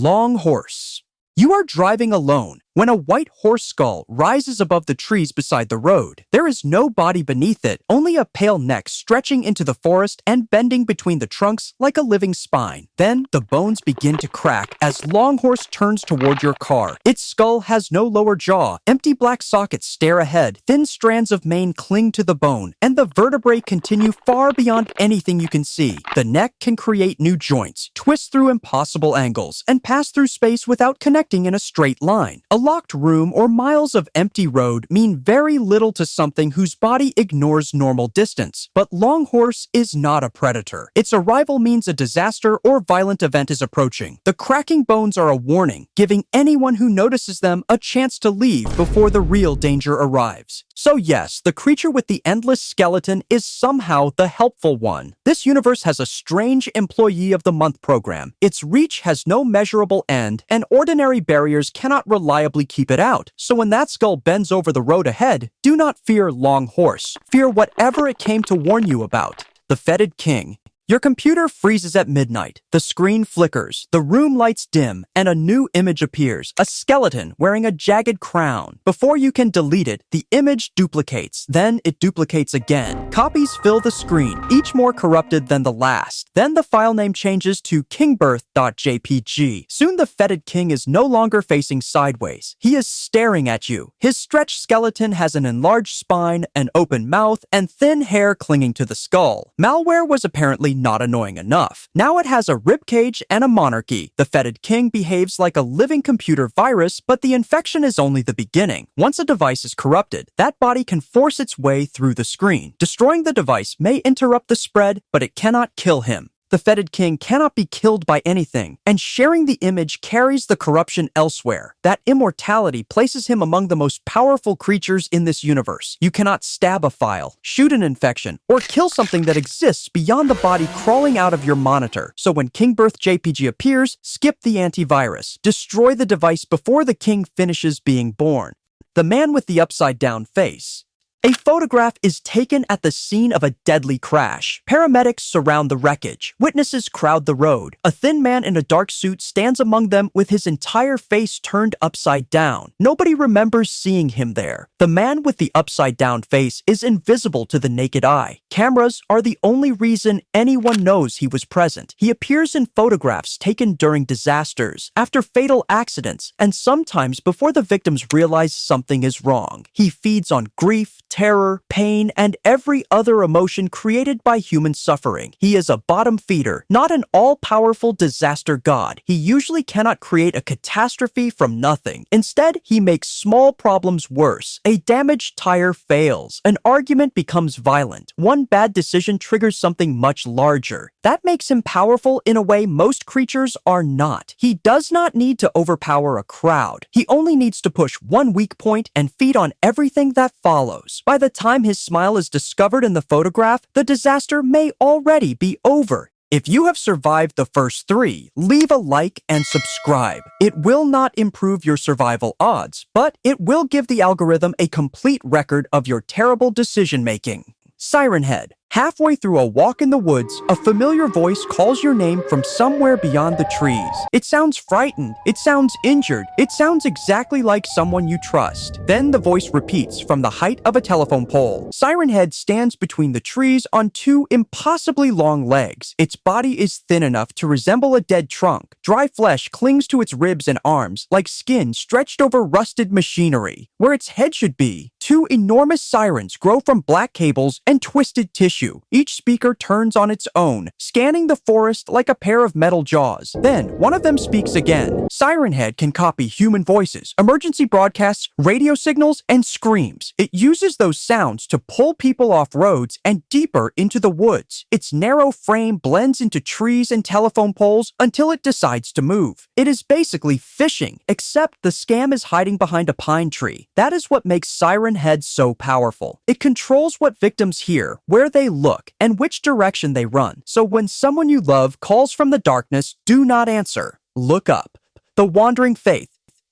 Long horse. You are driving alone when a white horse skull rises above the trees beside the road. There is no body beneath it, only a pale neck stretching into the forest and bending between the trunks like a living spine. Then the bones begin to crack as Long Horse turns toward your car. Its skull has no lower jaw. Empty black sockets stare ahead. Thin strands of mane cling to the bone, and the vertebrae continue far beyond anything you can see. The neck can create new joints, twist through impossible angles, and pass through space without connecting in a straight line. A locked room or miles of empty road mean very little to something whose body ignores normal distance. But Long Horse is not a predator. Its arrival means a disaster or violent event is approaching. The cracking bones are a warning, giving anyone who notices them a chance to leave before the real danger arrives. So yes, the creature with the endless skeleton is somehow the helpful one. This universe has a strange Employee of the Month program. Its reach has no measurable end, and ordinary barriers cannot reliably keep it out. So when that skull bends over the road ahead, do not fear Long Horse. Fear whatever it came to warn you about. The Fetid King. Your computer freezes at midnight. The screen flickers, the room lights dim, and a new image appears, a skeleton wearing a jagged crown. Before you can delete it, the image duplicates. Then it duplicates again. Copies fill the screen, each more corrupted than the last. Then the file name changes to kingbirth.jpg. Soon the Fetid King is no longer facing sideways. He is staring at you. His stretched skeleton has an enlarged spine, an open mouth, and thin hair clinging to the skull. Malware was apparently not annoying enough. Now it has a ribcage and a monarchy. The Fetid King behaves like a living computer virus, but the infection is only the beginning. Once a device is corrupted, that body can force its way through the screen. Destroying the device may interrupt the spread, but it cannot kill him. The Fetid King cannot be killed by anything, and sharing the image carries the corruption elsewhere. That immortality places him among the most powerful creatures in this universe. You cannot stab a file, shoot an infection, or kill something that exists beyond the body crawling out of your monitor. So when Kingbirth JPG appears, skip the antivirus. Destroy the device before the king finishes being born. The man with the upside-down face. A photograph is taken at the scene of a deadly crash. Paramedics surround the wreckage. Witnesses crowd the road. A thin man in a dark suit stands among them with his entire face turned upside down. Nobody remembers seeing him there. The man with the upside-down face is invisible to the naked eye. Cameras are the only reason anyone knows he was present. He appears in photographs taken during disasters, after fatal accidents, and sometimes before the victims realize something is wrong. He feeds on grief, terror, pain, and every other emotion created by human suffering. He is a bottom feeder, not an all-powerful disaster god. He usually cannot create a catastrophe from nothing. Instead, he makes small problems worse. A damaged tire fails. An argument becomes violent. One bad decision triggers something much larger. That makes him powerful in a way most creatures are not. He does not need to overpower a crowd. He only needs to push one weak point and feed on everything that follows. By the time his smile is discovered in the photograph, the disaster may already be over. If you have survived the first 3, leave a like and subscribe. It will not improve your survival odds, but it will give the algorithm a complete record of your terrible decision-making. Siren Head. Halfway through a walk in the woods, a familiar voice calls your name from somewhere beyond the trees. It sounds frightened. It sounds injured. It sounds exactly like someone you trust. Then the voice repeats from the height of a telephone pole. Siren Head stands between the trees on 2 impossibly long legs. Its body is thin enough to resemble a dead trunk. Dry flesh clings to its ribs and arms like skin stretched over rusted machinery. Where its head should be, 2 enormous sirens grow from black cables and twisted tissue. Each speaker turns on its own, scanning the forest like a pair of metal jaws. Then, one of them speaks again. Siren Head can copy human voices, emergency broadcasts, radio signals, and screams. It uses those sounds to pull people off roads and deeper into the woods. Its narrow frame blends into trees and telephone poles until it decides to move. It is basically fishing, except the scam is hiding behind a pine tree. That is what makes Siren Head so powerful. It controls what victims hear, where they look, and which direction they run. So when someone you love calls from the darkness, do not answer. Look up. The Wandering Faith.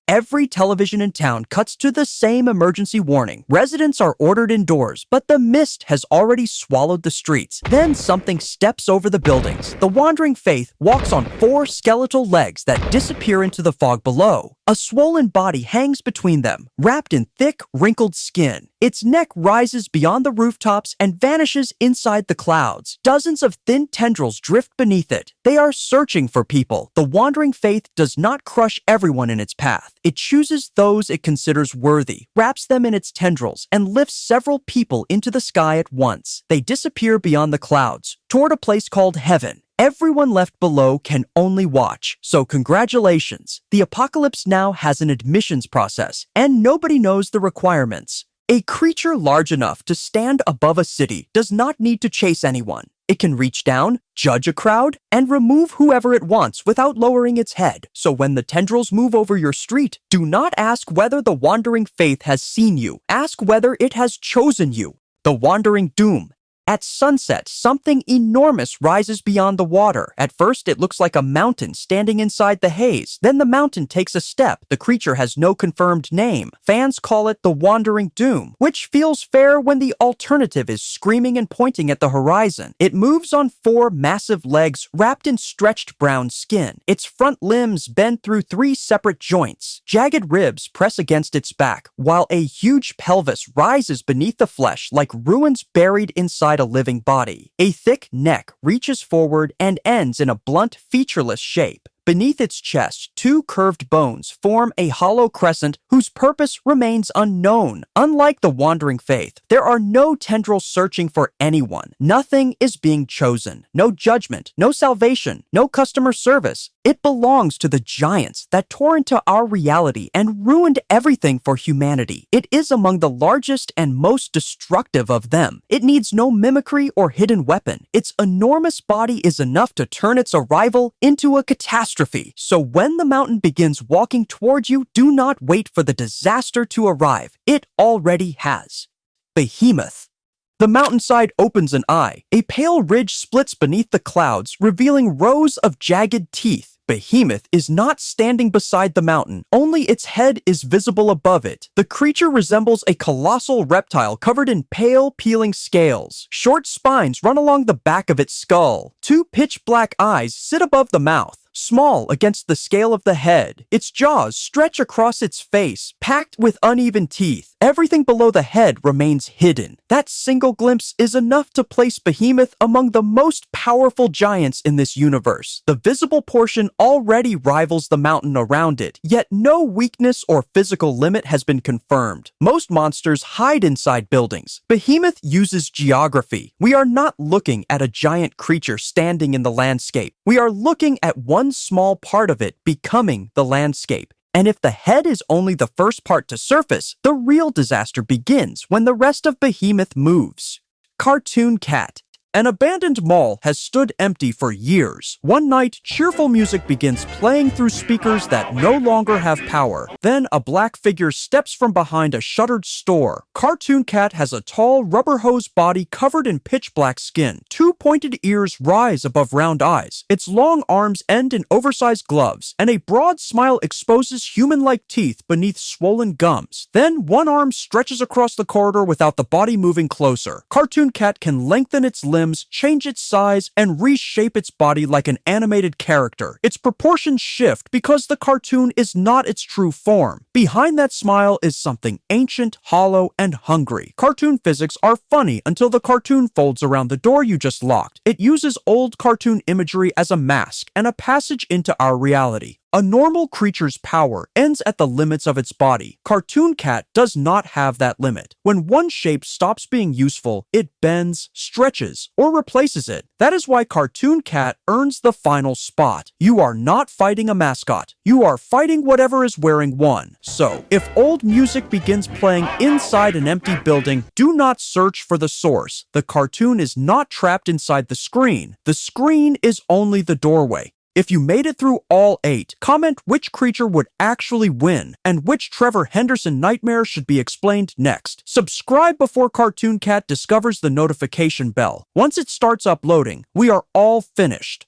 Every television in town cuts to the same emergency warning. Residents are ordered indoors, but the mist has already swallowed the streets. Then something steps over the buildings. The wandering faith walks on 4 skeletal legs that disappear into the fog below. A swollen body hangs between them, wrapped in thick, wrinkled skin. Its neck rises beyond the rooftops and vanishes inside the clouds. Dozens of thin tendrils drift beneath it. They are searching for people. The wandering faith does not crush everyone in its path. It chooses those it considers worthy, wraps them in its tendrils, and lifts several people into the sky at once. They disappear beyond the clouds, toward a place called heaven. Everyone left below can only watch, so congratulations. The apocalypse now has an admissions process, and nobody knows the requirements. A creature large enough to stand above a city does not need to chase anyone. It can reach down, judge a crowd, and remove whoever it wants without lowering its head. So when the tendrils move over your street, do not ask whether the wandering faith has seen you. Ask whether it has chosen you. The wandering doom. At sunset, something enormous rises beyond the water. At first, it looks like a mountain standing inside the haze. Then the mountain takes a step. The creature has no confirmed name. Fans call it the Wandering Doom, which feels fair when the alternative is screaming and pointing at the horizon. It moves on 4 massive legs wrapped in stretched brown skin. Its front limbs bend through 3 separate joints. Jagged ribs press against its back, while a huge pelvis rises beneath the flesh like ruins buried inside a living body. A thick neck reaches forward and ends in a blunt, featureless shape. Beneath its chest, 2 curved bones form a hollow crescent whose purpose remains unknown. Unlike the wandering faith, there are no tendrils searching for anyone. Nothing is being chosen. No judgment, no salvation, no customer service. It belongs to the giants that tore into our reality and ruined everything for humanity. It is among the largest and most destructive of them. It needs no mimicry or hidden weapon. Its enormous body is enough to turn its arrival into a catastrophe. So when the mountain begins walking toward you, do not wait for the disaster to arrive. It already has. Behemoth. The mountainside opens an eye. A pale ridge splits beneath the clouds, revealing rows of jagged teeth. Behemoth is not standing beside the mountain, only its head is visible above it. The creature resembles a colossal reptile covered in pale, peeling scales. Short spines run along the back of its skull. 2 pitch-black eyes sit above the mouth, small against the scale of the head. Its jaws stretch across its face, packed with uneven teeth. Everything below the head remains hidden. That single glimpse is enough to place Behemoth among the most powerful giants in this universe. The visible portion already rivals the mountain around it, yet no weakness or physical limit has been confirmed. Most monsters hide inside buildings. Behemoth uses geography. We are not looking at a giant creature standing in the landscape. We are looking at one small part of it becoming the landscape. And if the head is only the first part to surface, the real disaster begins when the rest of Behemoth moves. Cartoon Cat. An abandoned mall has stood empty for years. One night, cheerful music begins playing through speakers that no longer have power. Then a black figure steps from behind a shuttered store. Cartoon Cat has a tall, rubber hose body covered in pitch black skin. 2 pointed ears rise above round eyes. Its long arms end in oversized gloves, and a broad smile exposes human-like teeth beneath swollen gums. Then one arm stretches across the corridor without the body moving closer. Cartoon Cat can lengthen its limbs, change its size, and reshape its body like an animated character. Its proportions shift because the cartoon is not its true form. Behind that smile is something ancient, hollow, and hungry. Cartoon physics are funny until the cartoon folds around the door you just locked. It uses old cartoon imagery as a mask and a passage into our reality. A normal creature's power ends at the limits of its body. Cartoon Cat does not have that limit. When one shape stops being useful, it bends, stretches, or replaces it. That is why Cartoon Cat earns the final spot. You are not fighting a mascot. You are fighting whatever is wearing one. So, if old music begins playing inside an empty building, do not search for the source. The cartoon is not trapped inside the screen. The screen is only the doorway. If you made it through all 8, comment which creature would actually win and which Trevor Henderson nightmare should be explained next. Subscribe before Cartoon Cat discovers the notification bell. Once it starts uploading, we are all finished.